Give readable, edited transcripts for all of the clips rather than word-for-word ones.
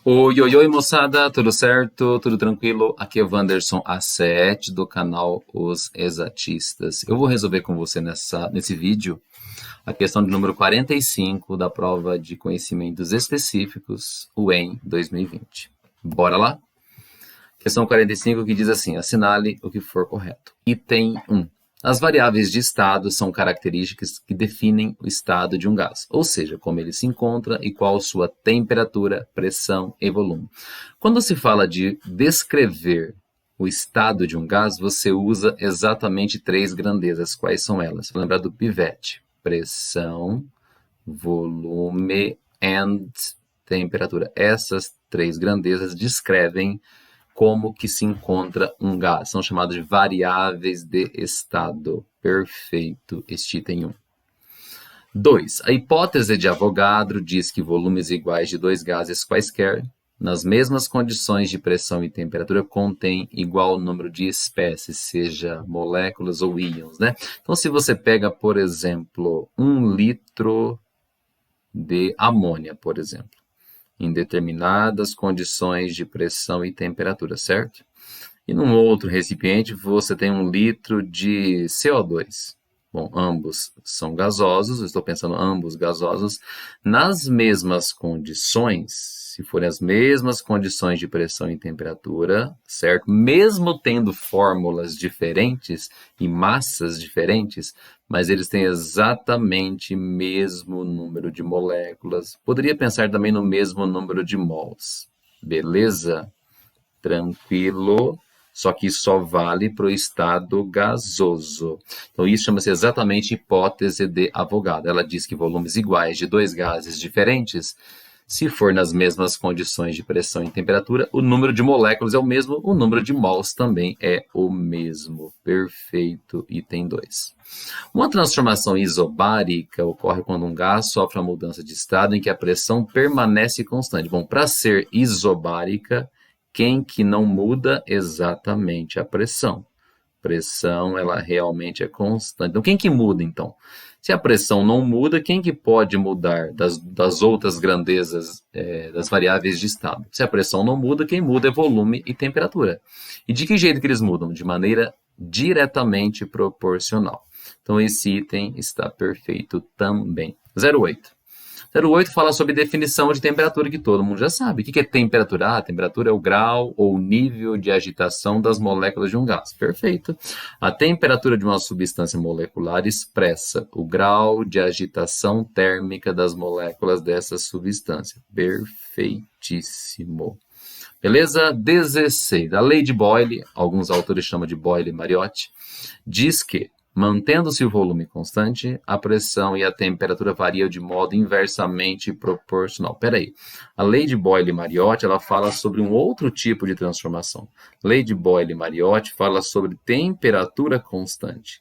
Oi, oi, oi, moçada, tudo certo? Tudo tranquilo? Aqui é o Wanderson A7 do canal Os Exatistas. Eu vou resolver com você nesse vídeo a questão de número 45 da prova de conhecimentos específicos, o EM 2020. Bora lá? Questão 45 que diz assim, assinale o que for correto. Item 1. As variáveis de estado são características que definem o estado de um gás, ou seja, como ele se encontra e qual sua temperatura, pressão e volume. Quando se fala de descrever o estado de um gás, você usa exatamente três grandezas. Quais são elas? Vou lembrar do pivete. Pressão, volume e temperatura. Essas três grandezas descrevem como que se encontra um gás. São chamadas de variáveis de estado. Perfeito, este item 1. 2. A hipótese de Avogadro diz que volumes iguais de dois gases quaisquer, nas mesmas condições de pressão e temperatura, contêm igual número de espécies, seja moléculas ou íons, né? Então, se você pega, por exemplo, 1 litro de amônia, por exemplo, em determinadas condições de pressão e temperatura, certo? E num outro recipiente você tem 1 litro de CO2. Bom, ambos são gasosos, eu estou pensando ambos gasosos, nas mesmas condições, se forem as mesmas condições de pressão e temperatura, certo? Mesmo tendo fórmulas diferentes e massas diferentes, mas eles têm exatamente o mesmo número de moléculas. Poderia pensar também no mesmo número de mols. Beleza? Tranquilo? Só que isso só vale para o estado gasoso. Então, isso chama-se exatamente hipótese de Avogadro. Ela diz que volumes iguais de dois gases diferentes, se for nas mesmas condições de pressão e temperatura, o número de moléculas é o mesmo, o número de mols também é o mesmo. Perfeito, item 2. Uma transformação isobárica ocorre quando um gás sofre uma mudança de estado em que a pressão permanece constante. Bom, para ser isobárica, quem que não muda? Exatamente a pressão. Pressão, ela realmente é constante. Então, quem que muda, então? Se a pressão não muda, quem que pode mudar das outras grandezas, das variáveis de estado? Se a pressão não muda, quem muda é volume e temperatura. E de que jeito que eles mudam? De maneira diretamente proporcional. Então, esse item está perfeito também. 08. 08 fala sobre definição de temperatura, que todo mundo já sabe. O que é temperatura? A temperatura é o grau ou nível de agitação das moléculas de um gás. Perfeito. A temperatura de uma substância molecular expressa o grau de agitação térmica das moléculas dessa substância. Perfeitíssimo. Beleza? 16. A lei de Boyle, alguns autores chamam de Boyle-Mariotti, diz que mantendo-se o volume constante, a pressão e a temperatura variam de modo inversamente proporcional. Peraí, a lei de Boyle-Mariotti ela fala sobre um outro tipo de transformação. Lei de Boyle-Mariotti fala sobre temperatura constante.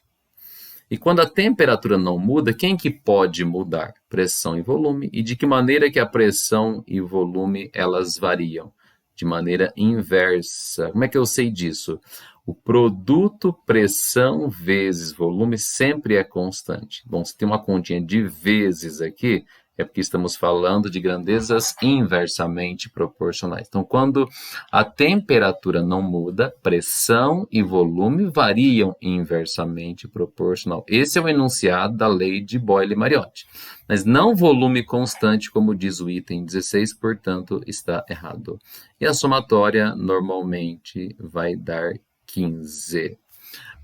E quando a temperatura não muda, quem que pode mudar? Pressão e volume. E de que maneira que a pressão e o volume elas variam? De maneira inversa. Como é que eu sei disso? O produto pressão vezes volume sempre é constante. Bom, se tem uma continha de vezes aqui, é porque estamos falando de grandezas inversamente proporcionais. Então, quando a temperatura não muda, pressão e volume variam inversamente proporcional. Esse é o enunciado da lei de Boyle-Mariotti. Mas não volume constante, como diz o item 16, portanto, está errado. E a somatória normalmente vai dar 15.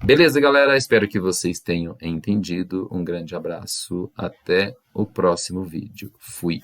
Beleza, galera? Espero que vocês tenham entendido. Um grande abraço. Até o próximo vídeo. Fui.